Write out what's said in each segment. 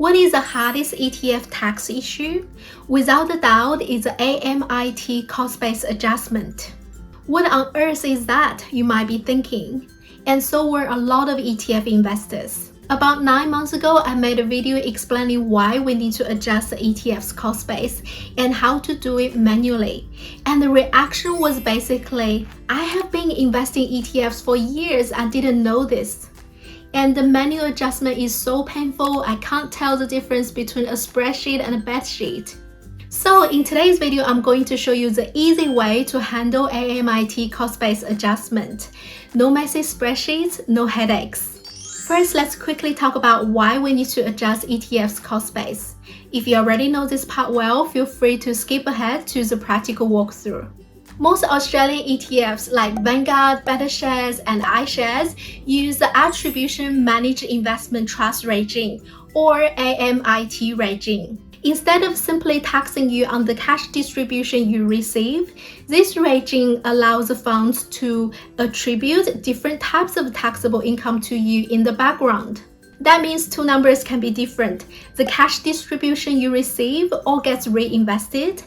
What is the hardest ETF tax issue? Without a doubt, it's the AMIT cost-based adjustment. What on earth is that, you might be thinking? And so were a lot of ETF investors. About 9 months ago, I made a video explaining why we need to adjust the ETF's cost base and how to do it manually. And the reaction was basically, I have been investing ETFs for years and didn't know this. And the manual adjustment is so painful, I can't tell the difference between a spreadsheet and a bed sheet. So in today's video, I'm going to show you the easy way to handle AMIT cost-based adjustment. No messy spreadsheets, no headaches. First, let's quickly talk about why we need to adjust ETF's cost base. If you already know this part well, feel free to skip ahead to the practical walkthrough. Most Australian ETFs like Vanguard, BetaShares, and iShares use the Attribution Managed Investment Trust regime, or AMIT regime. Instead of simply taxing you on the cash distribution you receive, this regime allows the funds to attribute different types of taxable income to you in the background. That means two numbers can be different. The cash distribution you receive all gets reinvested,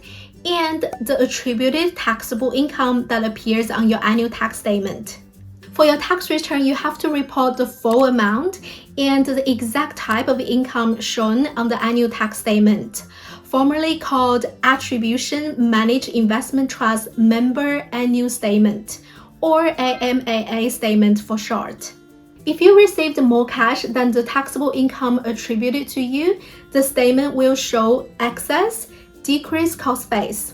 and the attributed taxable income that appears on your annual tax statement. For your tax return, you have to report the full amount and the exact type of income shown on the annual tax statement, formerly called Attribution Managed Investment Trust Member Annual Statement, or AMAA statement for short. If you received more cash than the taxable income attributed to you, the statement will show excess, decreased cost base.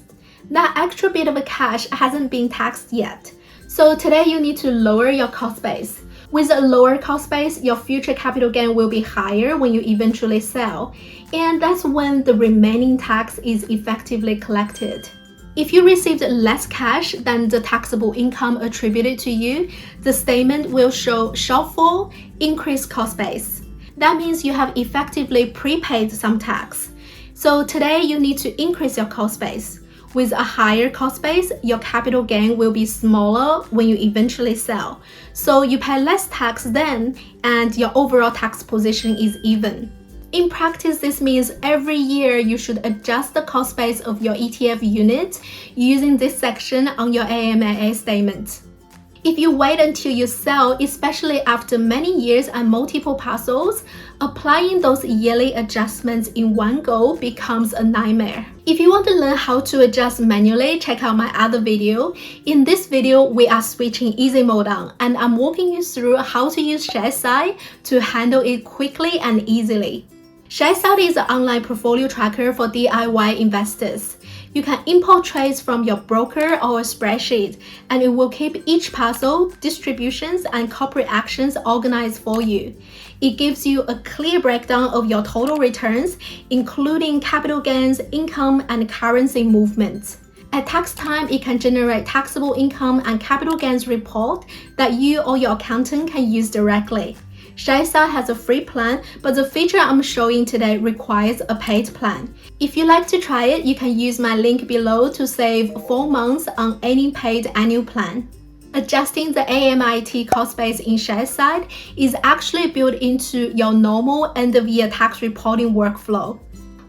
That extra bit of cash hasn't been taxed yet. So today you need to lower your cost base. With a lower cost base, your future capital gain will be higher when you eventually sell, and that's when the remaining tax is effectively collected. If you received less cash than the taxable income attributed to you, the statement will show shortfall, increased cost base. That means you have effectively prepaid some tax. So today you need to increase your cost base. With a higher cost base, your capital gain will be smaller when you eventually sell. So you pay less tax then, and your overall tax position is even. In practice, this means every year you should adjust the cost base of your ETF unit using this section on your AMAA statement. If you wait until you sell, especially after many years and multiple parcels, applying those yearly adjustments in one go becomes a nightmare. If you want to learn how to adjust manually, check out my other video. In this video, we are switching easy mode on, and I'm walking you through how to use Sharesight to handle it quickly and easily. Sharesight is an online portfolio tracker for DIY investors. You can import trades from your broker or a spreadsheet, and it will keep each parcel, distributions, and corporate actions organized for you. It gives you a clear breakdown of your total returns, including capital gains, income, and currency movements. At tax time, it can generate taxable income and capital gains report that you or your accountant can use directly. Sharesight has a free plan, but the feature I'm showing today requires a paid plan. If you like to try it, you can use my link below to save 4 months on any paid annual plan. Adjusting the AMIT cost base in Sharesight is actually built into your normal end-of-year tax reporting workflow.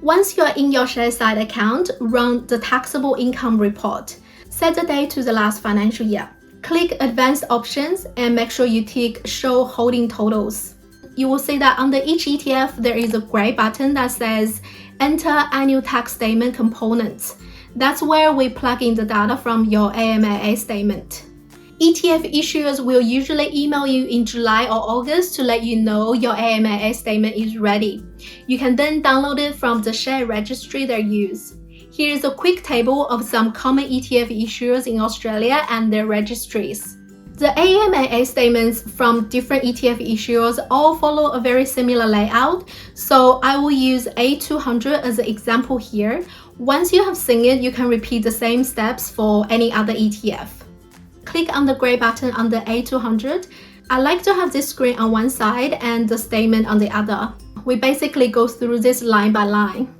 Once you are in your Sharesight account, run the taxable income report. Set the date to the last financial year. Click Advanced Options and make sure you tick Show Holding Totals. You will see that under each ETF, there is a gray button that says Enter Annual Tax Statement Components. That's where we plug in the data from your AMAA statement. ETF issuers will usually email you in July or August to let you know your AMAA statement is ready. You can then download it from the share registry they use. Here is a quick table of some common ETF issuers in Australia and their registries. The AMAA statements from different ETF issuers all follow a very similar layout, so I will use A200 as an example here. Once you have seen it, you can repeat the same steps for any other ETF. Click on the gray button under A200. I like to have this screen on one side and the statement on the other. We basically go through this line by line.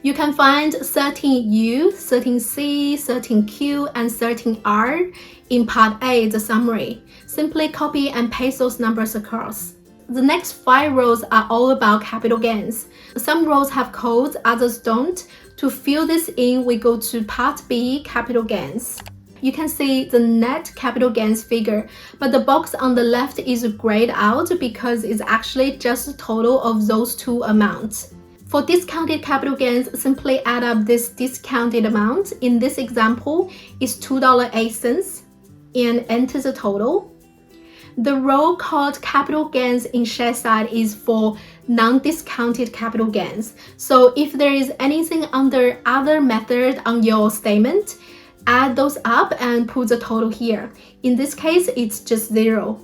You can find 13U, 13C, 13Q, and 13R in Part A, the summary. Simply copy and paste those numbers across. The next 5 rows are all about capital gains. Some rows have codes, others don't. To fill this in, we go to Part B, capital gains. You can see the net capital gains figure, but the box on the left is grayed out because it's actually just the total of those two amounts. For discounted capital gains, simply add up this discounted amount. In this example, it's $2.08 and enter the total. The row called capital gains in Sharesight is for non-discounted capital gains. So if there is anything under other method on your statement, add those up and put the total here. In this case, it's just 0.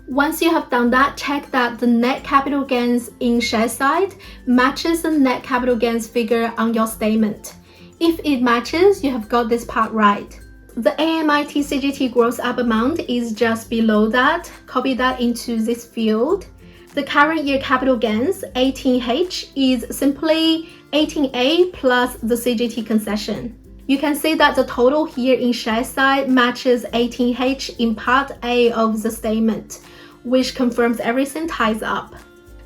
Once you have done that, check that the net capital gains in Sharesight matches the net capital gains figure on your statement. If it matches, you have got this part right. The AMIT CGT gross up amount is just below that. Copy that into this field. The current year capital gains, 18H, is simply 18A plus the CGT concession. You can see that the total here in Sharesight matches 18H in part A of the statement, which confirms everything ties up.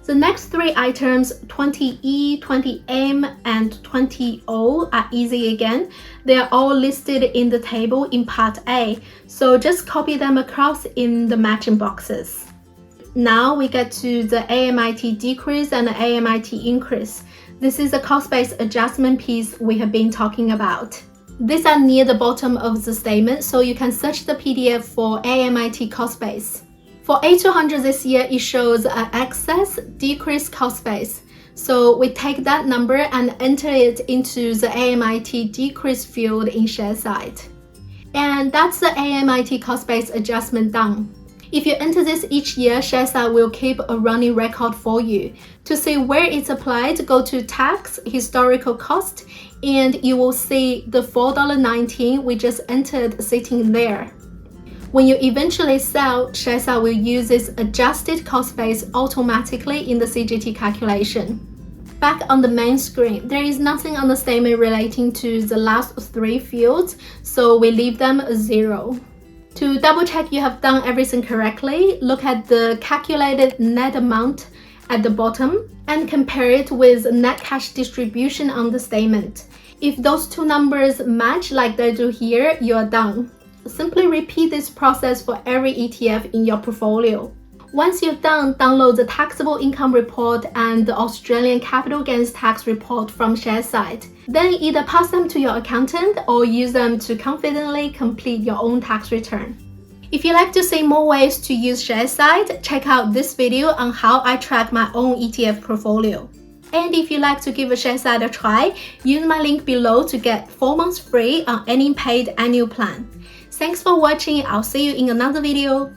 The next 3 items, 20E, 20M, and 20O, are easy again. They are all listed in the table in part A, so just copy them across in the matching boxes. Now we get to the AMIT decrease and the AMIT increase. This is the cost-based adjustment piece we have been talking about. These are near the bottom of the statement, so you can search the PDF for AMIT cost base. For A200 this year, it shows an excess decrease cost base. So we take that number and enter it into the AMIT decrease field in Sharesight. And that's the AMIT cost base adjustment done. If you enter this each year, Sharesight will keep a running record for you. To see where it's applied, go to Tax, Historical Cost, and you will see the $4.19 we just entered sitting there. When you eventually sell, Sharesight will use this adjusted cost base automatically in the CGT calculation. Back on the main screen, there is nothing on the statement relating to the last 3 fields, so we leave them as 0. To double check you have done everything correctly, look at the calculated net amount at the bottom and compare it with net cash distribution on the statement. If those 2 numbers match like they do here, you are done. Simply repeat this process for every ETF in your portfolio. Once you're done, download the taxable income report and the Australian capital gains tax report from Sharesight. Then either pass them to your accountant or use them to confidently complete your own tax return. If you'd like to see more ways to use Sharesight, check out this video on how I track my own ETF portfolio. And if you'd like to give Sharesight a try, use my link below to get 4 months free on any paid annual plan. Thanks for watching. I'll see you in another video.